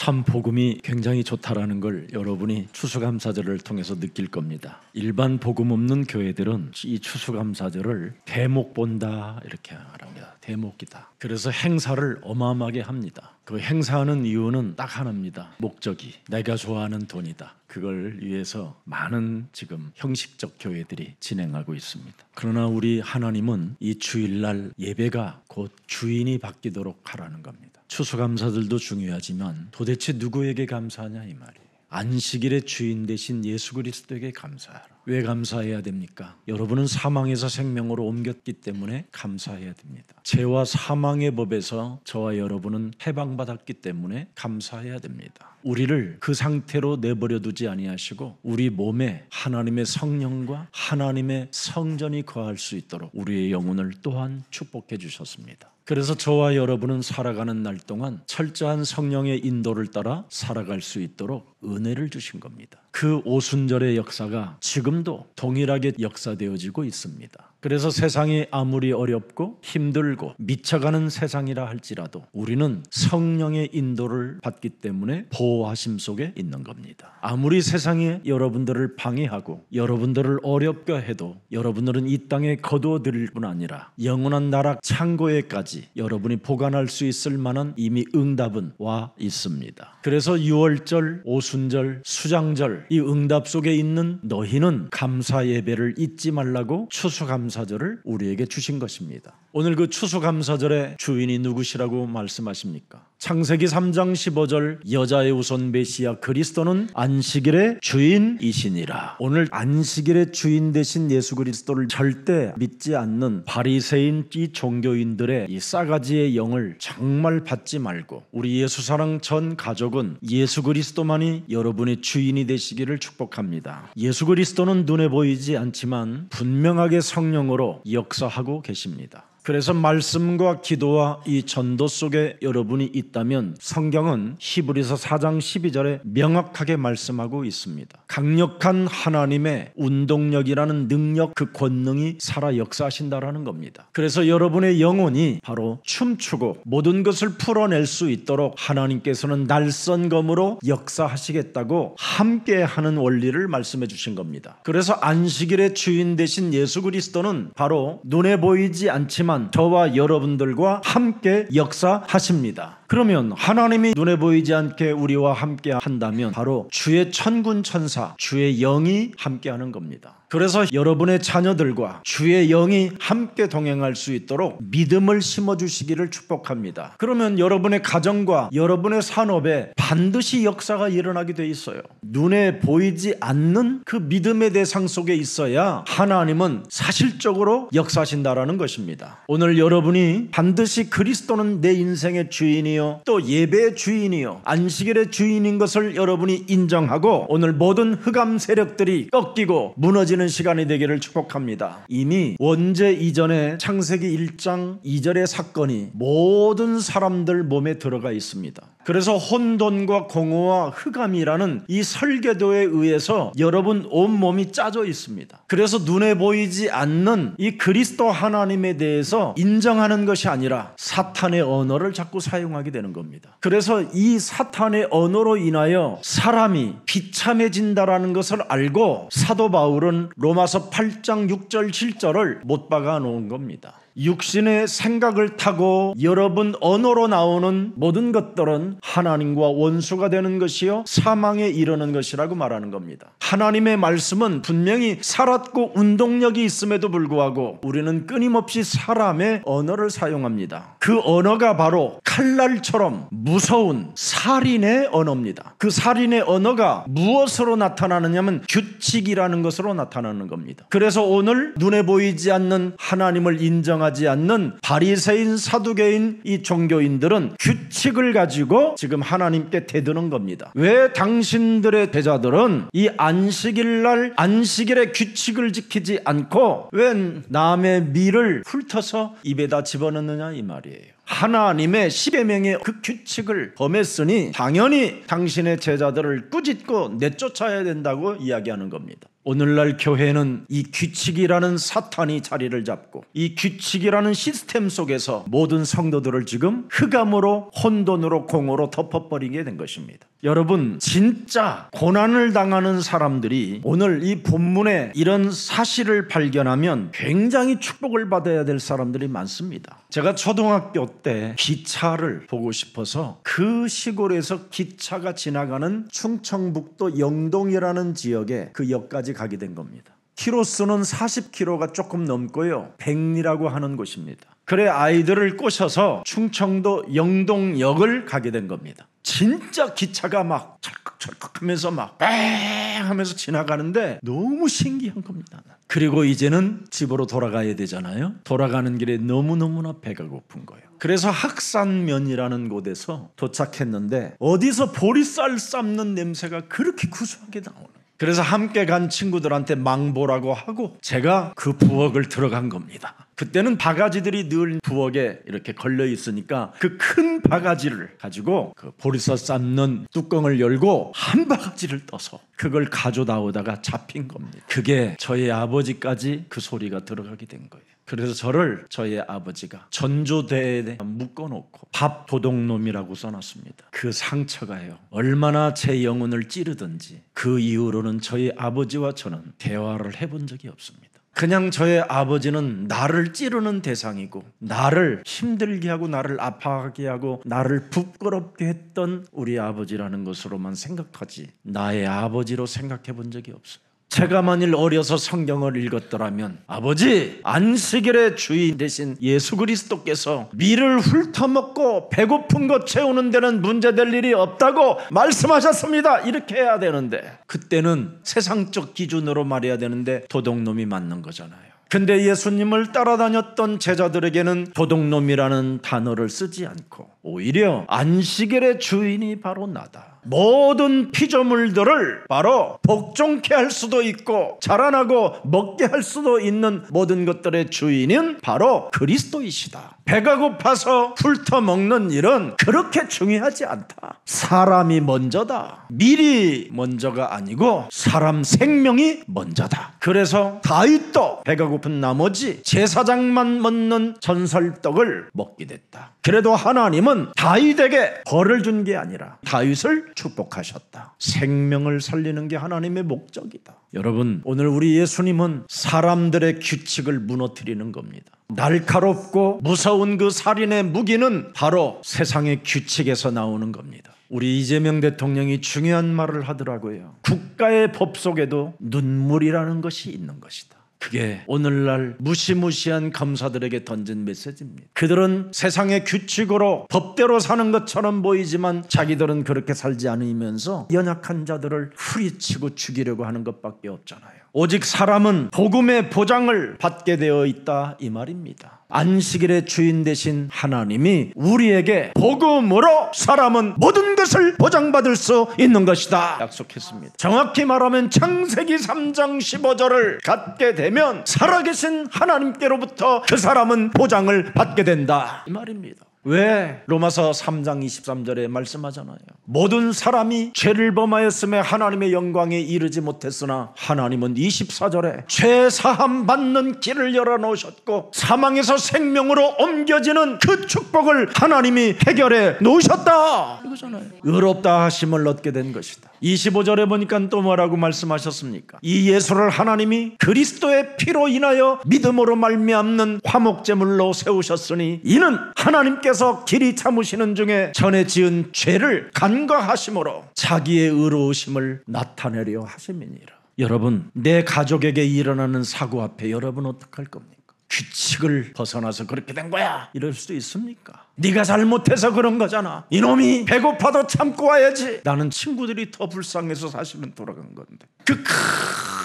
참 복음이 굉장히 좋다라는 걸 여러분이 추수감사절을 통해서 느낄 겁니다. 일반 복음 없는 교회들은 이 추수감사절을 대목 본다 이렇게 말합니다. 대목이다. 그래서 행사를 어마어마하게 합니다. 그 행사하는 이유는 딱 하나입니다. 목적이 내가 좋아하는 돈이다. 그걸 위해서 많은 지금 형식적 교회들이 진행하고 있습니다. 그러나 우리 하나님은 이 주일날 예배가 곧 주인이 바뀌도록 하라는 겁니다. 추수감사들도 중요하지만 도대체 누구에게 감사하냐 이 말이에요. 안식일의 주인 되신 예수 그리스도에게 감사하라. 왜 감사해야 됩니까? 여러분은 사망에서 생명으로 옮겼기 때문에 감사해야 됩니다. 죄와 사망의 법에서 저와 여러분은 해방받았기 때문에 감사해야 됩니다. 우리를 그 상태로 내버려 두지 아니하시고 우리 몸에 하나님의 성령과 하나님의 성전이 거할 수 있도록 우리의 영혼을 또한 축복해 주셨습니다. 그래서 저와 여러분은 살아가는 날 동안 철저한 성령의 인도를 따라 살아갈 수 있도록 은혜를 주신 겁니다. 그 오순절의 역사가 지금도 동일하게 역사되어지고 있습니다. 그래서 세상이 아무리 어렵고 힘들고 미쳐가는 세상이라 할지라도 우리는 성령의 인도를 받기 때문에 보호하심 속에 있는 겁니다. 아무리 세상이 여러분들을 방해하고 여러분들을 어렵게 해도 여러분들은 이 땅에 거두어들일 뿐 아니라 영원한 나라 창고에까지 여러분이 보관할 수 있을 만한 이미 응답은 와 있습니다. 그래서 유월절, 오순절, 수장절 이 응답 속에 있는 너희는 감사 예배를 잊지 말라고 추수감사절을 우리에게 주신 것입니다. 오늘 그 추수감사절의 주인이 누구시라고 말씀하십니까? 창세기 3장 15절 여자의 우선 메시아 그리스도는 안식일의 주인이시니라. 오늘 안식일의 주인 되신 예수 그리스도를 절대 믿지 않는 바리새인 이 종교인들의 이 싸가지의 영을 정말 받지 말고 우리 예수사랑 전 가족은 예수 그리스도만이 여러분의 주인이 되시기를 축복합니다. 예수 그리스도는 눈에 보이지 않지만 분명하게 성령으로 역사하고 계십니다. 그래서 말씀과 기도와 이 전도 속에 여러분이 있다면 성경은 히브리서 4장 12절에 명확하게 말씀하고 있습니다. 강력한 하나님의 운동력이라는 능력, 그 권능이 살아 역사하신다라는 겁니다. 그래서 여러분의 영혼이 바로 춤추고 모든 것을 풀어낼 수 있도록 하나님께서는 날선검으로 역사하시겠다고 함께하는 원리를 말씀해 주신 겁니다. 그래서 안식일의 주인 되신 예수 그리스도는 바로 눈에 보이지 않지만 저와 여러분들과 함께 역사하십니다. 그러면 하나님이 눈에 보이지 않게 우리와 함께 한다면 바로 주의 천군 천사, 주의 영이 함께하는 겁니다. 그래서 여러분의 자녀들과 주의 영이 함께 동행할 수 있도록 믿음을 심어주시기를 축복합니다. 그러면 여러분의 가정과 여러분의 산업에 반드시 역사가 일어나게 돼 있어요. 눈에 보이지 않는 그 믿음의 대상 속에 있어야 하나님은 사실적으로 역사하신다라는 것입니다. 오늘 여러분이 반드시 그리스도는 내 인생의 주인이요 또 예배의 주인이요 안식일의 주인인 것을 여러분이 인정하고 오늘 모든 흑암 세력들이 꺾이고 무너지는 시간이 되기를 축복합니다. 이미 원죄 이전에 창세기 1장 2절의 사건이 모든 사람들 몸에 들어가 있습니다. 그래서 혼돈과 공허와 흑암이라는 이 설계도에 의해서 여러분 온몸이 짜져 있습니다. 그래서 눈에 보이지 않는 이 그리스도 하나님에 대해서 인정하는 것이 아니라 사탄의 언어를 자꾸 사용하게 되는 겁니다. 그래서 이 사탄의 언어로 인하여 사람이 비참해진다라는 것을 알고 사도 바울은 로마서 8장 6절 7절을 못 박아 놓은 겁니다. 육신의 생각을 타고 여러분 언어로 나오는 모든 것들은 하나님과 원수가 되는 것이요 사망에 이르는 것이라고 말하는 겁니다. 하나님의 말씀은 분명히 살았고 운동력이 있음에도 불구하고 우리는 끊임없이 사람의 언어를 사용합니다. 그 언어가 바로 칼날처럼 무서운 살인의 언어입니다. 그 살인의 언어가 무엇으로 나타나느냐면 규칙이라는 것으로 나타나는 겁니다. 그래서 오늘 눈에 보이지 않는 하나님을 인정하지 않는 바리새인 사두개인 이 종교인들은 규칙을 가지고 지금 하나님께 대드는 겁니다. 왜 당신들의 제자들은 이 안식일날 안식일의 규칙을 지키지 않고 왜 남의 밀을 훑어서 입에다 집어넣느냐 이 말이에요. 하나님의 10계명의 그 규칙을 범했으니 당연히 당신의 제자들을 꾸짖고 내쫓아야 된다고 이야기하는 겁니다. 오늘날 교회는 이 규칙이라는 사탄이 자리를 잡고 이 규칙이라는 시스템 속에서 모든 성도들을 지금 흑암으로 혼돈으로 공으로 덮어버리게 된 것입니다. 여러분, 진짜 고난을 당하는 사람들이 오늘 이 본문에 이런 사실을 발견하면 굉장히 축복을 받아야 될 사람들이 많습니다. 제가 초등학교 때 기차를 보고 싶어서 그 시골에서 기차가 지나가는 충청북도 영동이라는 지역에 그 역까지 가게 된 겁니다. 키로수는 40km가 조금 넘고요, 백리라고 하는 곳입니다. 그래 아이들을 꼬셔서 충청도 영동역을 가게 된 겁니다. 진짜 기차가 막 철컥철컥 하면서 막 뺑 하면서 지나가는데 너무 신기한 겁니다. 그리고 이제는 집으로 돌아가야 되잖아요. 돌아가는 길에 너무너무나 배가 고픈 거예요. 그래서 학산면이라는 곳에서 도착했는데 어디서 보리쌀 삶는 냄새가 그렇게 구수하게 나오는 거예요. 그래서 함께 간 친구들한테 망보라고 하고 제가 그 부엌을 들어간 겁니다. 그때는 바가지들이 늘 부엌에 이렇게 걸려 있으니까 그 큰 바가지를 가지고 그 보리쌀 삶는 뚜껑을 열고 한 바가지를 떠서 그걸 가져나오다가 잡힌 겁니다. 그게 저희 아버지까지 그 소리가 들어가게 된 거예요. 그래서 저를 저희 아버지가 전조대에 묶어놓고 밥 도둑놈이라고 써놨습니다. 그 상처가요, 얼마나 제 영혼을 찌르든지 그 이후로는 저희 아버지와 저는 대화를 해본 적이 없습니다. 그냥 저의 아버지는 나를 찌르는 대상이고 나를 힘들게 하고 나를 아파하게 하고 나를 부끄럽게 했던 우리 아버지라는 것으로만 생각하지 나의 아버지로 생각해 본 적이 없어요. 제가 만일 어려서 성경을 읽었더라면 아버지, 안식일의 주인 되신 예수 그리스도께서 밀을 훑어먹고 배고픈 것 채우는 데는 문제될 일이 없다고 말씀하셨습니다, 이렇게 해야 되는데 그때는 세상적 기준으로 말해야 되는데 도둑놈이 맞는 거잖아요. 근데 예수님을 따라다녔던 제자들에게는 도둑놈이라는 단어를 쓰지 않고 오히려 안식일의 주인이 바로 나다, 모든 피조물들을 바로 복종케 할 수도 있고 자라나고 먹게 할 수도 있는 모든 것들의 주인은 바로 그리스도이시다. 배가 고파서 훑어먹는 일은 그렇게 중요하지 않다. 사람이 먼저다. 밀이 먼저가 아니고 사람 생명이 먼저다. 그래서 다윗도 배가 고픈 나머지 제사장만 먹는 전설떡을 먹게 됐다. 그래도 하나님은 다윗에게 벌을 준 게 아니라 다윗을 축복하셨다. 생명을 살리는 게 하나님의 목적이다. 여러분, 오늘 우리 예수님은 사람들의 규칙을 무너뜨리는 겁니다. 날카롭고 무서운 그 살인의 무기는 바로 세상의 규칙에서 나오는 겁니다. 우리 이재명 대통령이 중요한 말을 하더라고요. 국가의 법 속에도 눈물이라는 것이 있는 것이다. 그게 오늘날 무시무시한 검사들에게 던진 메시지입니다. 그들은 세상의 규칙으로 법대로 사는 것처럼 보이지만 자기들은 그렇게 살지 않으면서 연약한 자들을 후리치고 죽이려고 하는 것밖에 없잖아요. 오직 사람은 복음의 보장을 받게 되어 있다, 이 말입니다. 안식일의 주인 되신 하나님이 우리에게 복음으로 사람은 모든 것을 보장받을 수 있는 것이다 약속했습니다. 정확히 말하면 창세기 3장 15절을 갖게 되면 살아계신 하나님께로부터 그 사람은 보장을 받게 된다, 이 말입니다. 왜? 로마서 3장 23절에 말씀하잖아요. 모든 사람이 죄를 범하였음에 하나님의 영광에 이르지 못했으나 하나님은 24절에 죄 사함 받는 길을 열어놓으셨고 사망에서 생명으로 옮겨지는 그 축복을 하나님이 해결해 놓으셨다, 이거잖아요. 의롭다 하심을 얻게 된 것이다. 25절에 보니까 또 뭐라고 말씀하셨습니까? 이 예수를 하나님이 그리스도의 피로 인하여 믿음으로 말미암는 화목제물로 세우셨으니 이는 하나님께서 길이 참으시는 중에 전에 지은 죄를 간과하심으로 자기의 의로우심을 나타내려 하심이니라. 여러분, 내 가족에게 일어나는 사고 앞에 여러분 어떡할 겁니까? 규칙을 벗어나서 그렇게 된 거야 이럴 수도 있습니까? 네가 잘못해서 그런 거잖아. 이놈이 배고파도 참고 와야지. 나는 친구들이 더 불쌍해서 사실은 돌아간 건데 그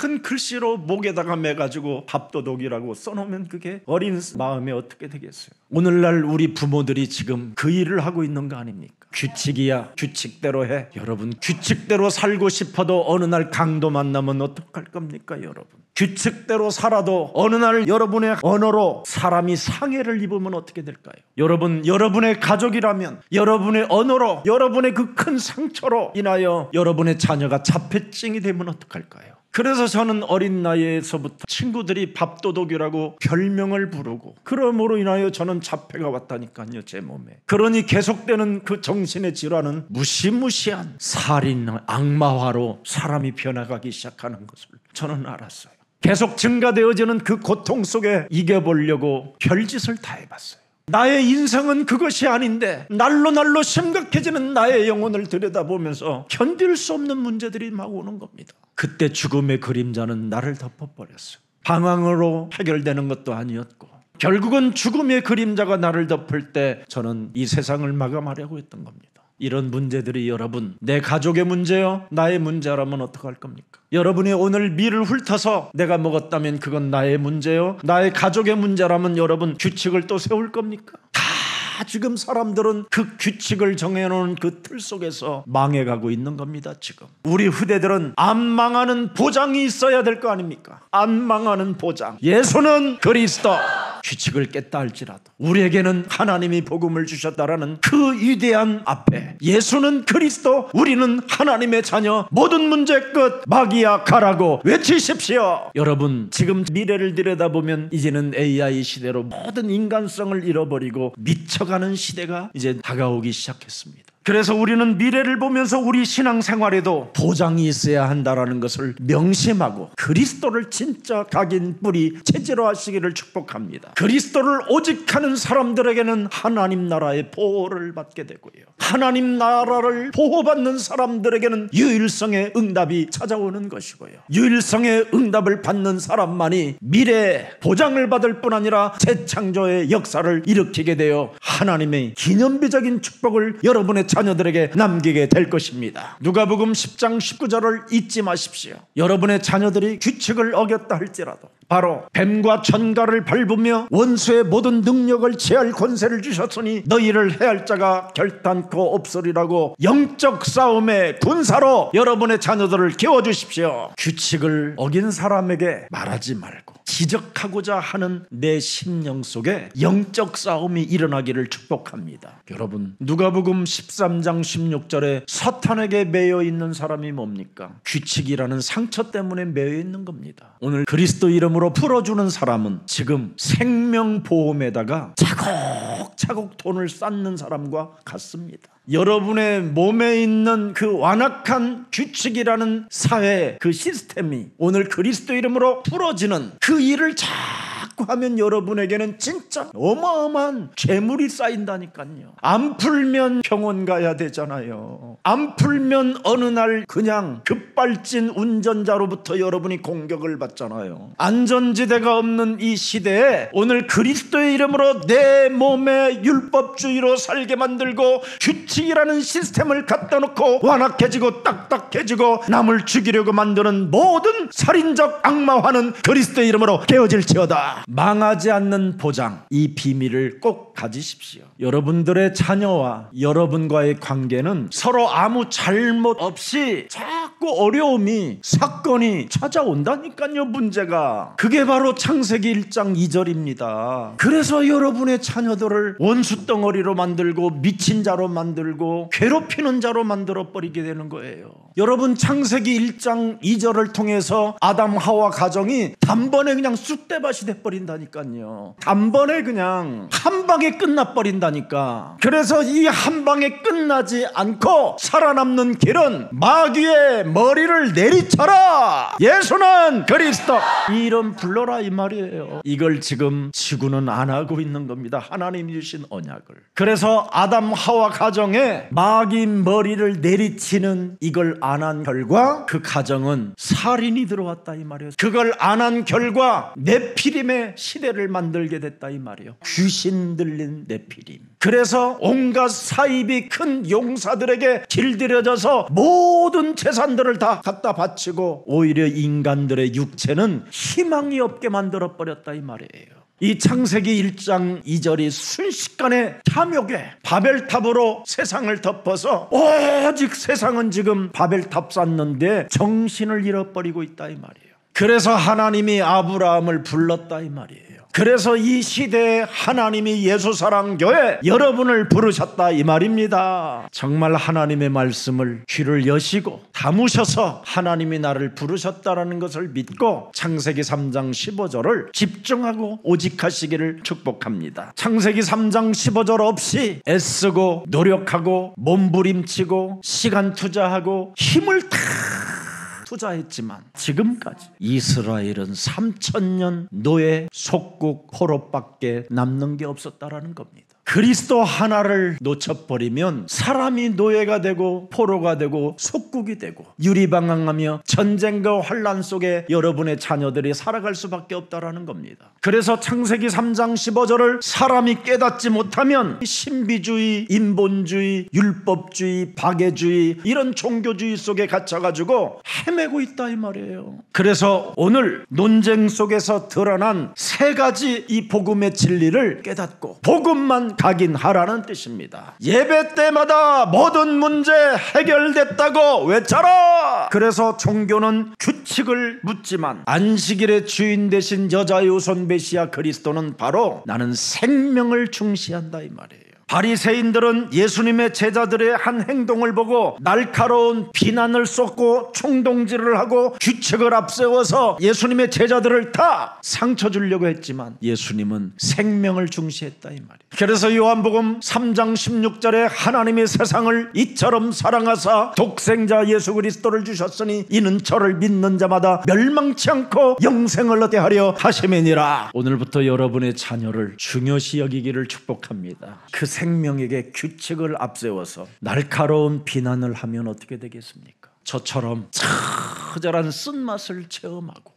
큰 글씨로 목에다가 매가지고 밥도둑이라고 써놓으면 그게 어린 마음에 어떻게 되겠어요? 오늘날 우리 부모들이 지금 그 일을 하고 있는 거 아닙니까? 규칙이야, 규칙대로 해. 여러분, 규칙대로 살고 싶어도 어느 날 강도 만나면 어떡할 겁니까? 여러분, 규칙대로 살아도 어느 날 여러분의 언어로 사람이 상해를 입으면 어떻게 될까요? 여러분, 여러분의 가족이라면 여러분의 언어로 여러분의 그 큰 상처로 인하여 여러분의 자녀가 자폐증이 되면 어떡할까요? 그래서 저는 어린 나이에서부터 친구들이 밥도둑이라고 별명을 부르고, 그러므로 인하여 저는 자폐가 왔다니까요, 제 몸에. 그러니 계속되는 그 정신의 질환은 무시무시한 살인, 악마화로 사람이 변해가기 시작하는 것을 저는 알았어요. 계속 증가되어지는 그 고통 속에 이겨보려고 별짓을 다 해봤어요. 나의 인생은 그것이 아닌데 날로 심각해지는 나의 영혼을 들여다보면서 견딜 수 없는 문제들이 막 오는 겁니다. 그때 죽음의 그림자는 나를 덮어버렸어요. 방황으로 해결되는 것도 아니었고, 결국은 죽음의 그림자가 나를 덮을 때 저는 이 세상을 마감하려고 했던 겁니다. 이런 문제들이 여러분, 내 가족의 문제요, 나의 문제라면 어떡할 겁니까? 여러분이 오늘 밀을 훑어서 내가 먹었다면 그건 나의 문제요, 나의 가족의 문제라면 여러분 규칙을 또 세울 겁니까? 다 지금 사람들은 그 규칙을 정해놓은 그 틀 속에서 망해가고 있는 겁니다. 지금 우리 후대들은 안 망하는 보장이 있어야 될 거 아닙니까? 안 망하는 보장, 예수는 그리스도. 규칙을 깼다 할지라도 우리에게는 하나님이 복음을 주셨다라는 그 위대한 앞에, 예수는 그리스도, 우리는 하나님의 자녀, 모든 문제 끝, 마귀야 가라고 외치십시오. 여러분, 지금 미래를 들여다보면 이제는 AI 시대로 모든 인간성을 잃어버리고 미쳐가는 시대가 이제 다가오기 시작했습니다. 그래서 우리는 미래를 보면서 우리 신앙생활에도 보장이 있어야 한다는 것을 명심하고 그리스도를 진짜 각인 뿌리 체질로 하시기를 축복합니다. 그리스도를 오직 하는 사람들에게는 하나님 나라의 보호를 받게 되고요, 하나님 나라를 보호받는 사람들에게는 유일성의 응답이 찾아오는 것이고요, 유일성의 응답을 받는 사람만이 미래에 보장을 받을 뿐 아니라 재창조의 역사를 일으키게 되어 하나님의 기념비적인 축복을 여러분의 자녀들에게 남기게 될 것입니다. 누가복음 10장 19절을 잊지 마십시오. 여러분의 자녀들이 규칙을 어겼다 할지라도 바로 뱀과 천가를 밟으며 원수의 모든 능력을 제할 권세를 주셨으니 너희를 해할 자가 결단코 없으리라고 영적 싸움의 군사로 여러분의 자녀들을 키워주십시오. 규칙을 어긴 사람에게 말하지 말고 지적하고자 하는 내 심령 속에 영적 싸움이 일어나기를 축복합니다. 여러분, 누가복음 13장 16절에 사탄에게 매여 있는 사람이 뭡니까? 규칙이라는 상처 때문에 매여 있는 겁니다. 오늘 그리스도 이름으로 풀어주는 사람은 지금 생명보험에다가 차곡차곡 돈을 쌓는 사람과 같습니다. 여러분의 몸에 있는 그 완악한 규칙이라는 사회 그 시스템이 오늘 그리스도 이름으로 풀어지는 그 일을 자꾸 하면 여러분에게는 진짜 어마어마한 재물이 쌓인다니까요. 안 풀면 병원 가야 되잖아요. 안 풀면 어느 날 그냥 급발진 운전자로부터 여러분이 공격을 받잖아요. 안전지대가 없는 이 시대에 오늘 그리스도의 이름으로 내 몸에 율법주의로 살게 만들고 규칙이라는 시스템을 갖다 놓고 완악해지고 딱딱해지고 남을 죽이려고 만드는 모든 살인적 악마화는 그리스도의 이름으로 깨어질지어다. 망하지 않는 보장, 이 비밀을 꼭 가지십시오. 여러분들의 자녀와 여러분과의 관계는 서로 아무 잘못 없이 자꾸 어려움이, 사건이 찾아온다니까요. 문제가 그게 바로 창세기 1장 2절입니다. 그래서 여러분의 자녀들을 원수 덩어리로 만들고 미친 자로 만들고 괴롭히는 자로 만들어버리게 되는 거예요. 여러분, 창세기 1장 2절을 통해서 아담 하와 가정이 단번에 그냥 쑥대밭이 돼버린다니까요. 단번에 그냥 한 방에 끝나버린다니까. 그래서 이 한 방에 끝나지 않고 살아남는 길은 마귀의 머리를 내리쳐라, 예수는 그리스도, 이름 불러라, 이 말이에요. 이걸 지금 지구는 안 하고 있는 겁니다. 하나님이 주신 언약을. 그래서 아담 하와 가정에 마귀 머리를 내리치는 이걸 안 한 결과 그 가정은 살인이 들어왔다, 이 말이에요. 그걸 안 한 결과 네피림의 시대를 만들게 됐다, 이 말이에요. 귀신 들린 네피림. 그래서 온갖 사입이 큰 용사들에게 길들여져서 모든 재산들을 다 갖다 바치고 오히려 인간들의 육체는 희망이 없게 만들어버렸다, 이 말이에요. 이 창세기 1장 2절이 순식간에 탐욕에 바벨탑으로 세상을 덮어서 오직 세상은 지금 바벨탑 쌓는데 정신을 잃어버리고 있다, 이 말이에요. 그래서 하나님이 아브라함을 불렀다, 이 말이에요. 그래서 이 시대에 하나님이 예수사랑교회 여러분을 부르셨다 이 말입니다. 정말 하나님의 말씀을 귀를 여시고 담으셔서 하나님이 나를 부르셨다라는 것을 믿고 창세기 3장 15절을 집중하고 오직하시기를 축복합니다. 창세기 3장 15절 없이 애쓰고 노력하고 몸부림치고 시간 투자하고 힘을 다 투자했지만 지금까지 이스라엘은 3000년 노예 속국 포로밖에 남는 게 없었다라는 겁니다. 그리스도 하나를 놓쳐버리면 사람이 노예가 되고 포로가 되고 속국이 되고 유리방황하며 전쟁과 환난 속에 여러분의 자녀들이 살아갈 수밖에 없다라는 겁니다. 그래서 창세기 3장 15절을 사람이 깨닫지 못하면 신비주의, 인본주의, 율법주의, 박애주의 이런 종교주의 속에 갇혀가지고 헤매고 있다 이 말이에요. 그래서 오늘 논쟁 속에서 드러난 세 가지 이 복음의 진리를 깨닫고 복음만 각인하라는 뜻입니다. 예배 때마다 모든 문제 해결됐다고 외쳐라. 그래서 종교는 규칙을 묻지만 안식일의 주인 되신 여자의 후손 메시아 그리스도는 바로 나는 생명을 중시한다 이 말이에요. 바리새인들은 예수님의 제자들의 한 행동을 보고 날카로운 비난을 쏟고 총동질을 하고 규칙을 앞세워서 예수님의 제자들을 다 상처 주려고 했지만 예수님은 생명을 중시했다 이 말이에요. 그래서 요한복음 3장 16절에 하나님이 세상을 이처럼 사랑하사 독생자 예수 그리스도를 주셨으니 이는 저를 믿는 자마다 멸망치 않고 영생을 얻게 하려 하심이니라. 오늘부터 여러분의 자녀를 중요시 여기기를 축복합니다. 그 생명에게 규칙을 앞세워서 날카로운 비난을 하면 어떻게 되겠습니까? 저처럼 처절한 쓴맛을 체험하고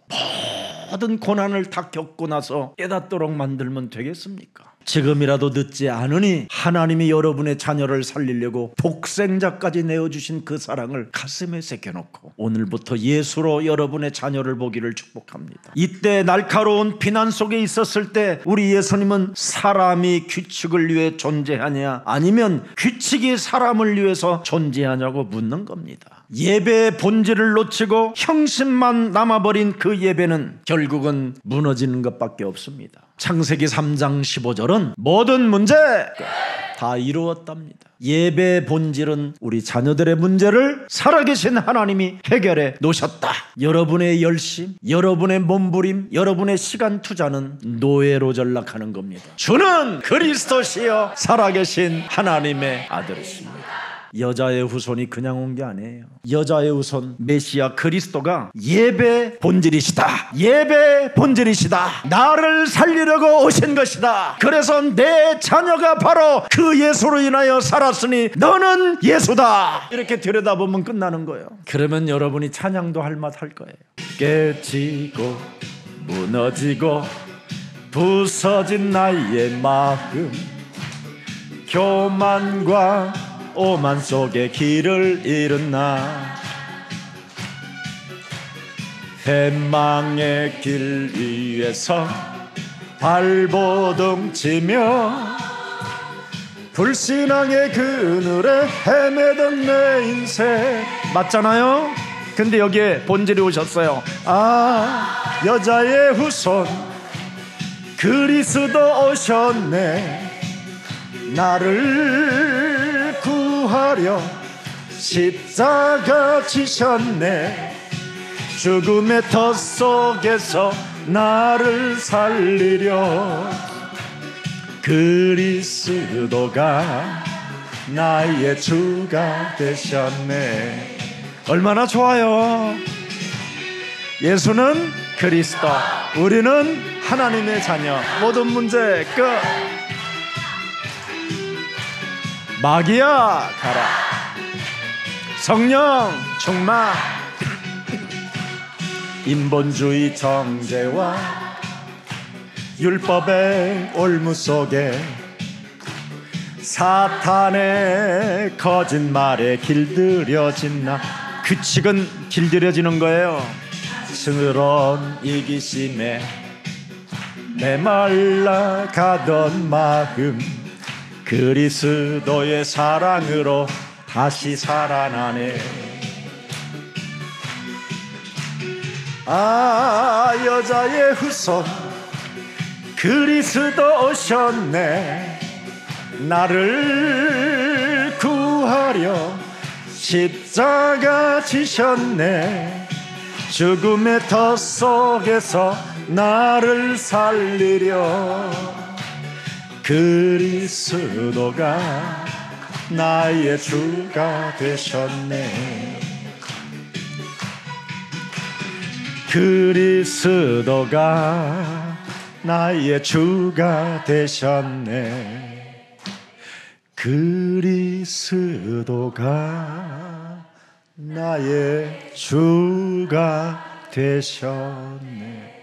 모든 고난을 다 겪고 나서 깨닫도록 만들면 되겠습니까? 지금이라도 늦지 않으니 하나님이 여러분의 자녀를 살리려고 독생자까지 내어주신 그 사랑을 가슴에 새겨놓고 오늘부터 예수로 여러분의 자녀를 보기를 축복합니다. 이때 날카로운 비난 속에 있었을 때 우리 예수님은 사람이 규칙을 위해 존재하냐 아니면 규칙이 사람을 위해서 존재하냐고 묻는 겁니다. 예배의 본질을 놓치고 형식만 남아버린 그 예배는 결국은 무너지는 것밖에 없습니다. 창세기 3장 15절은 모든 문제 다 이루었답니다. 예배의 본질은 우리 자녀들의 문제를 살아계신 하나님이 해결해 놓으셨다. 여러분의 열심, 여러분의 몸부림, 여러분의 시간 투자는 노예로 전락하는 겁니다. 주는 그리스도시여 살아계신 하나님의 아들이십니다. 여자의 후손이 그냥 온 게 아니에요. 여자의 후손 메시아 그리스도가 예배 본질이시다. 예배 본질이시다. 나를 살리려고 오신 것이다. 그래서 내 자녀가 바로 그 예수로 인하여 살았으니 너는 예수다. 이렇게 들여다보면 끝나는 거예요. 그러면 여러분이 찬양도 할 맛 할 거예요. 깨지고 무너지고 부서진 나의 마음 교만과 오만 속에 길을 잃은 나 패망의 길 위에서 발버둥 치며 불신앙의 그늘에 헤매던 내 인생 맞잖아요? 근데 여기에 본질이 오셨어요. 아 여자의 후손 그리스도 오셨네. 나를 구하려 십자가 지셨네. 죽음의 덫 속에서 나를 살리려 그리스도가 나의 주가 되셨네. 얼마나 좋아요. 예수는 그리스도, 우리는 하나님의 자녀. 모든 문제 끝. 마귀야 가라. 성령 충만. 인본주의 정죄와 율법의 올무 속에 사탄의 거짓말에 길들여진 나. 규칙은 길들여지는 거예요. 스스런 이기심에 메말라가던 마음 그리스도의 사랑으로 다시 살아나네. 아 여자의 후손 그리스도 오셨네. 나를 구하려 십자가 지셨네. 죽음의 덫 속에서 나를 살리려. 그리스도가 나의 주가 되셨네. 그리스도가 나의 주가 되셨네. 그리스도가 나의 주가 되셨네.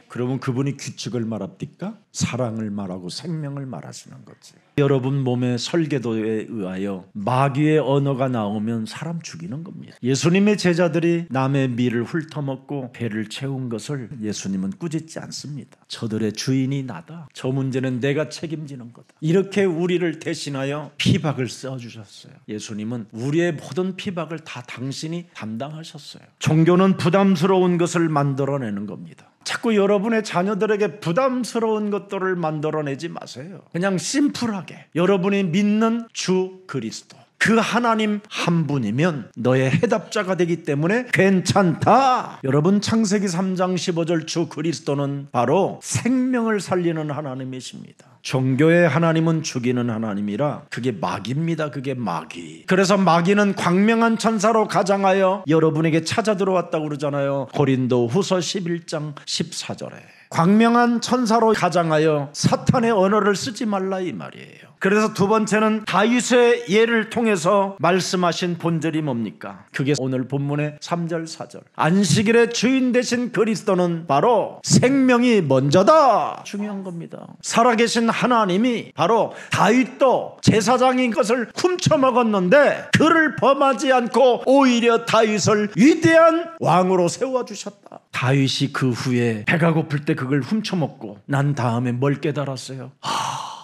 그러면 그분이 규칙을 말합니까? 사랑을 말하고 생명을 말하시는 거지. 여러분 몸의 설계도에 의하여 마귀의 언어가 나오면 사람 죽이는 겁니다. 예수님의 제자들이 남의 밀을 훑어먹고 배를 채운 것을 예수님은 꾸짖지 않습니다. 저들의 주인이 나다. 저 문제는 내가 책임지는 거다. 이렇게 우리를 대신하여 피박을 써주셨어요. 예수님은 우리의 모든 피박을 다 당신이 담당하셨어요. 종교는 부담스러운 것을 만들어내는 겁니다. 자꾸 여러분의 자녀들에게 부담스러운 것들을 만들어내지 마세요. 그냥 심플하게 여러분이 믿는 주 그리스도, 그 하나님 한 분이면 너의 해답자가 되기 때문에 괜찮다. 여러분, 창세기 3장 15절 주 그리스도는 바로 생명을 살리는 하나님이십니다. 종교의 하나님은 죽이는 하나님이라 그게 마귀입니다. 그게 마귀. 그래서 마귀는 광명한 천사로 가장하여 여러분에게 찾아 들어왔다고 그러잖아요. 고린도 후서 11장 14절에 광명한 천사로 가장하여 사탄의 언어를 쓰지 말라 이 말이에요. 그래서 두 번째는 다윗의 예를 통해서 말씀하신 본절이 뭡니까? 그게 오늘 본문의 3절 4절. 안식일의 주인 되신 그리스도는 바로 생명이 먼저다. 중요한 겁니다. 살아계신 하나님이 바로 다윗도 제사장인 것을 훔쳐먹었는데 그를 범하지 않고 오히려 다윗을 위대한 왕으로 세워주셨다. 다윗이 그 후에 배가 고플 때 그걸 훔쳐먹고 난 다음에 뭘 깨달았어요?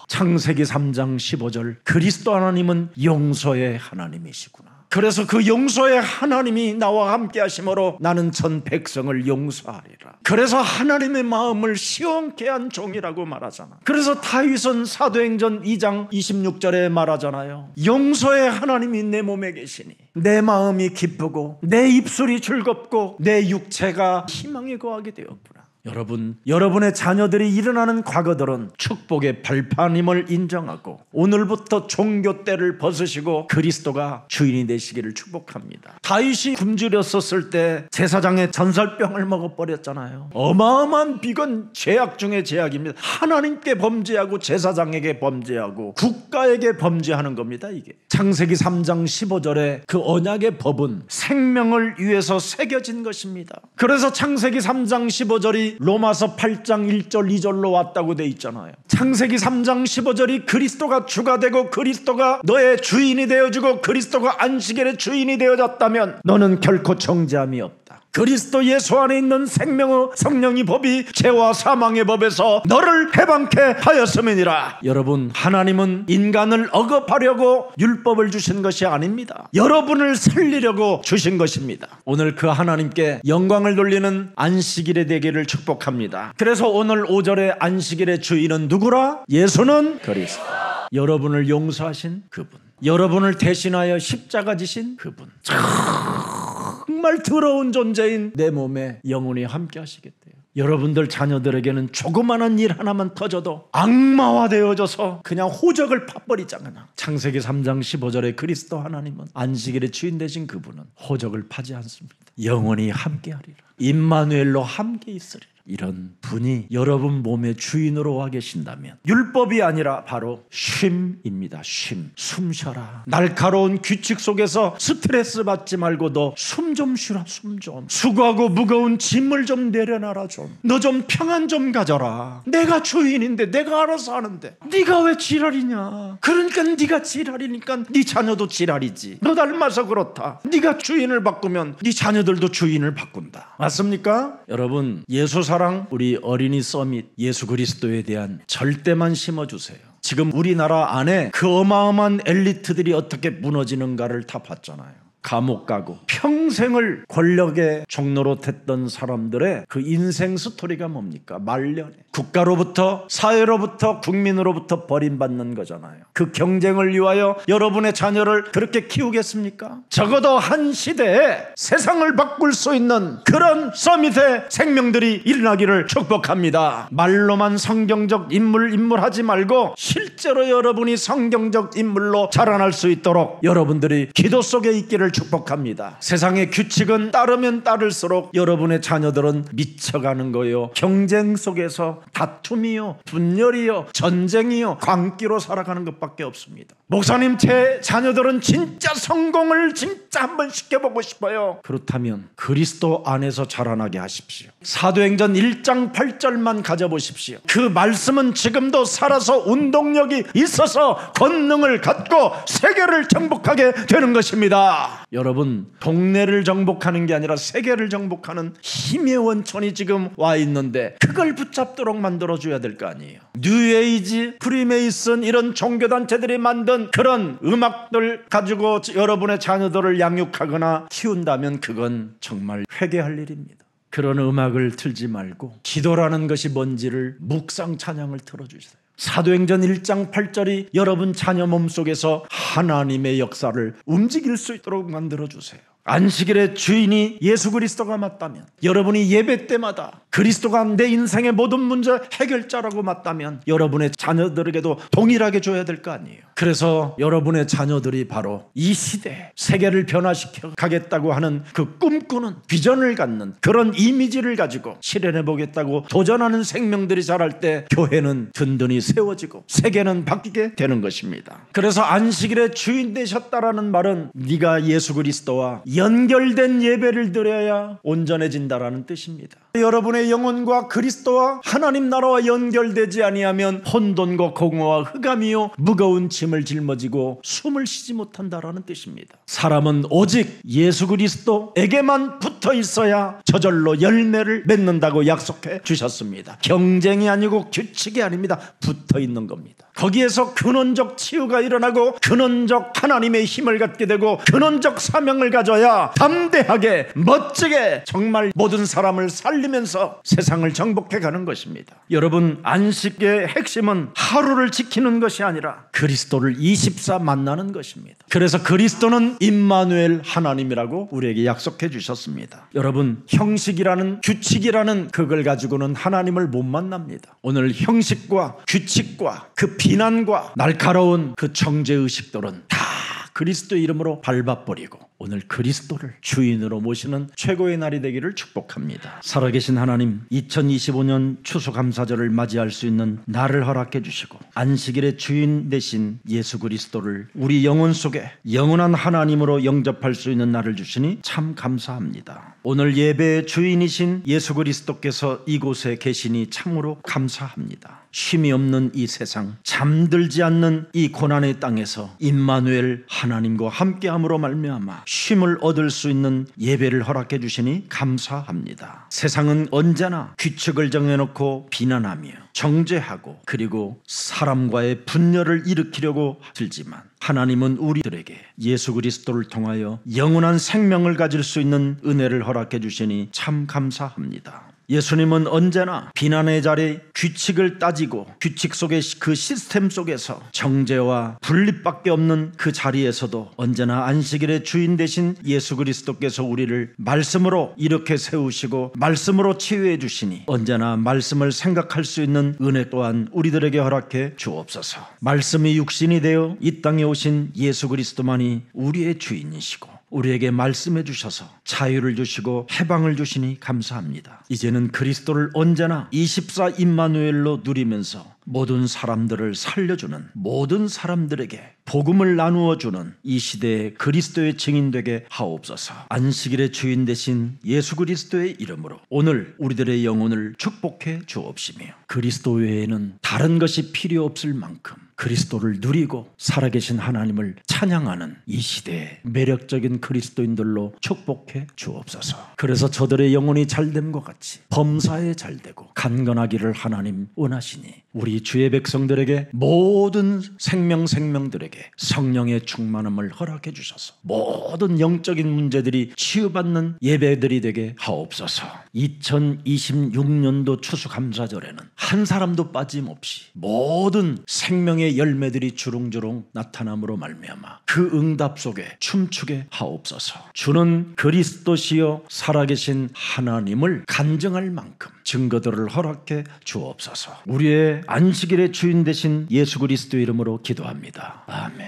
창세기 3장 15절 그리스도 하나님은 용서의 하나님이시구나. 그래서 그 용서의 하나님이 나와 함께 하심으로 나는 전 백성을 용서하리라. 그래서 하나님의 마음을 시원케 한 종이라고 말하잖아. 그래서 다윗은 사도행전 2장 26절에 말하잖아요. 용서의 하나님이 내 몸에 계시니 내 마음이 기쁘고 내 입술이 즐겁고 내 육체가 희망에 거하게 되었구나. 여러분, 여러분의 자녀들이 일어나는 과거들은 축복의 발판임을 인정하고 오늘부터 종교 때를 벗으시고 그리스도가 주인이 되시기를 축복합니다. 다윗이 굶주렸었을 때 제사장의 전설병을 먹어버렸잖아요. 어마어마한 비건, 죄악 중에 죄악입니다. 하나님께 범죄하고 제사장에게 범죄하고 국가에게 범죄하는 겁니다. 이게 창세기 3장 15절에 그 언약의 법은 생명을 위해서 새겨진 것입니다. 그래서 창세기 3장 15절이 로마서 8장 1절 2절로 왔다고 돼 있잖아요. 창세기 3장 15절이 그리스도가 주가 되고 그리스도가 너의 주인이 되어주고 그리스도가 안식일의 주인이 되어졌다면 너는 결코 정죄함이 없다. 그리스도 예수 안에 있는 생명의 성령의 법이 죄와 사망의 법에서 너를 해방케 하였음이니라. 여러분, 하나님은 인간을 억압하려고 율법을 주신 것이 아닙니다. 여러분을 살리려고 주신 것입니다. 오늘 그 하나님께 영광을 돌리는 안식일의 되기를 축복합니다. 그래서 오늘 5절의 안식일의 주인은 누구라? 예수는 그리스도. 여러분을 용서하신 그분, 여러분을 대신하여 십자가 지신 그분, 정말 더러운 존재인 내 몸에 영원히 함께 하시겠대요. 여러분들 자녀들에게는 조그마한 일 하나만 터져도 악마화 되어져서 그냥 호적을 파버리잖아. 창세기 3장 15절에 그리스도 하나님은 안식일의 주인 되신 그분은 호적을 파지 않습니다. 영원히 함께 하리라. 임마누엘로 함께 있으리라. 이런 분이 여러분 몸의 주인으로 와 계신다면 율법이 아니라 바로 쉼입니다. 쉼. 숨 쉬어라. 날카로운 규칙 속에서 스트레스 받지 말고 너 숨 좀 쉬라. 숨 좀. 수고하고 무거운 짐을 좀 내려놔라 좀. 너 좀 평안 좀 가져라. 내가 주인인데 내가 알아서 하는데 네가 왜 지랄이냐. 그러니까 네가 지랄이니까 네 자녀도 지랄이지. 너 닮아서 그렇다. 네가 주인을 바꾸면 네 자녀들도 주인을 바꾼다. 맞습니까? 여러분, 예수 사랑 우리 어린이 서밋 예수 그리스도에 대한 절대만 심어주세요. 지금 우리나라 안에 그 어마어마한 엘리트들이 어떻게 무너지는가를 다 봤잖아요. 감옥 가고 평생을 권력의 종로로 댔던 사람들의 그 인생 스토리가 뭡니까? 말년에 국가로부터, 사회로부터, 국민으로부터 버림받는 거잖아요. 그 경쟁을 위하여 여러분의 자녀를 그렇게 키우겠습니까? 적어도 한 시대에 세상을 바꿀 수 있는 그런 서밋의 생명들이 일어나기를 축복합니다. 말로만 성경적 인물하지 말고 실제로 여러분이 성경적 인물로 자라날 수 있도록 여러분들이 기도 속에 있기를 축복합니다. 세상의 규칙은 따르면 따를수록 여러분의 자녀들은 미쳐가는 거예요. 경쟁 속에서 다툼이요, 분열이요, 전쟁이요, 광기로 살아가는 것밖에 없습니다. 목사님, 제 자녀들은 진짜 성공을 진짜 한번 시켜보고 싶어요. 그렇다면 그리스도 안에서 자라나게 하십시오. 사도행전 1장 8절만 가져보십시오. 그 말씀은 지금도 살아서 운동력이 있어서 권능을 갖고 세계를 정복하게 되는 것입니다. 여러분, 동네를 정복하는 게 아니라 세계를 정복하는 힘의 원천이 지금 와 있는데 그걸 붙잡도록 만들어줘야 될 거 아니에요. 뉴에이지, 프리메이슨 이런 종교단체들이 만든 그런 음악들 가지고 여러분의 자녀들을 양육하거나 키운다면 그건 정말 회개할 일입니다. 그런 음악을 틀지 말고 기도라는 것이 뭔지를 묵상 찬양을 틀어주세요. 사도행전 1장 8절이 여러분 자녀 몸속에서 하나님의 역사를 움직일 수 있도록 만들어주세요. 안식일의 주인이 예수 그리스도가 맞다면, 여러분이 예배 때마다 그리스도가 내 인생의 모든 문제 해결자라고 맞다면 여러분의 자녀들에게도 동일하게 줘야 될 거 아니에요. 그래서 여러분의 자녀들이 바로 이 시대에 세계를 변화시켜 가겠다고 하는 그 꿈꾸는 비전을 갖는 그런 이미지를 가지고 실현해 보겠다고 도전하는 생명들이 자랄 때 교회는 든든히 세워지고 세계는 바뀌게 되는 것입니다. 그래서 안식일의 주인 되셨다라는 말은 네가 예수 그리스도와 연결된 예배를 드려야 온전해진다라는 뜻입니다. 여러분의 영혼과 그리스도와 하나님 나라와 연결되지 아니하면 혼돈과 공허와 흑암이요 무거운 짐을 짊어지고 숨을 쉬지 못한다라는 뜻입니다. 사람은 오직 예수 그리스도에게만 붙어 있어야 저절로 열매를 맺는다고 약속해 주셨습니다. 경쟁이 아니고 규칙이 아닙니다. 붙어 있는 겁니다. 거기에서 근원적 치유가 일어나고 근원적 하나님의 힘을 갖게 되고 근원적 사명을 가져야 담대하게 멋지게 정말 모든 사람을 살리면서 세상을 정복해 가는 것입니다. 여러분, 안식의 핵심은 하루를 지키는 것이 아니라 그리스도를 24 만나는 것입니다. 그래서 그리스도는 임마누엘 하나님이라고 우리에게 약속해 주셨습니다. 여러분, 형식이라는 규칙이라는 그걸 가지고는 하나님을 못 만납니다. 오늘 형식과 규칙과 그 비난과 날카로운 그 정죄의식들은 다 그리스도의 이름으로 밟아버리고 오늘 그리스도를 주인으로 모시는 최고의 날이 되기를 축복합니다. 살아계신 하나님, 2025년 추수감사절을 맞이할 수 있는 날을 허락해 주시고 안식일의 주인 되신 예수 그리스도를 우리 영혼 속에 영원한 하나님으로 영접할 수 있는 날을 주시니 참 감사합니다. 오늘 예배의 주인이신 예수 그리스도께서 이곳에 계시니 참으로 감사합니다. 쉼이 없는 이 세상, 잠들지 않는 이 고난의 땅에서 임마누엘 하나님과 함께함으로 말미암아 쉼을 얻을 수 있는 예배를 허락해 주시니 감사합니다. 세상은 언제나 규칙을 정해놓고 비난하며 정죄하고 그리고 사람과의 분열을 일으키려고 들지만 하나님은 우리들에게 예수 그리스도를 통하여 영원한 생명을 가질 수 있는 은혜를 허락해 주시니 참 감사합니다. 예수님은 언제나 비난의 자리에 규칙을 따지고 규칙 속의 그 시스템 속에서 정죄와 분립밖에 없는 그 자리에서도 언제나 안식일의 주인 되신 예수 그리스도께서 우리를 말씀으로 이렇게 세우시고 말씀으로 치유해 주시니 언제나 말씀을 생각할 수 있는 은혜 또한 우리들에게 허락해 주옵소서. 말씀이 육신이 되어 이 땅에 오신 예수 그리스도만이 우리의 주인이시고 우리에게 말씀해 주셔서 자유를 주시고 해방을 주시니 감사합니다. 이제는 그리스도를 언제나 24 임마누엘로 누리면서 모든 사람들을 살려주는, 모든 사람들에게 복음을 나누어 주는 이 시대에 그리스도의 증인되게 하옵소서. 안식일의 주인 되신 예수 그리스도의 이름으로 오늘 우리들의 영혼을 축복해 주옵시며 그리스도 외에는 다른 것이 필요 없을 만큼 그리스도를 누리고 살아계신 하나님을 찬양하는 이 시대에 매력적인 그리스도인들로 축복해 주옵소서. 그래서 저들의 영혼이 잘됨과 같이 범사에 잘되고 간건하기를 하나님 원하시니 우리 주의 백성들에게 모든 생명들에게 성령의 충만함을 허락해 주셔서 모든 영적인 문제들이 치유받는 예배들이 되게 하옵소서. 2026년도 추수감사절에는 한 사람도 빠짐없이 모든 생명의 열매들이 주렁주렁 나타남으로 말미암아 그 응답 속에 춤추게 하옵소서. 주는 그리스도시요 살아계신 하나님을 간증할 만큼 증거들을 허락해 주옵소서. 우리의 안식일의 주인 되신 예수 그리스도 이름으로 기도합니다. 아멘.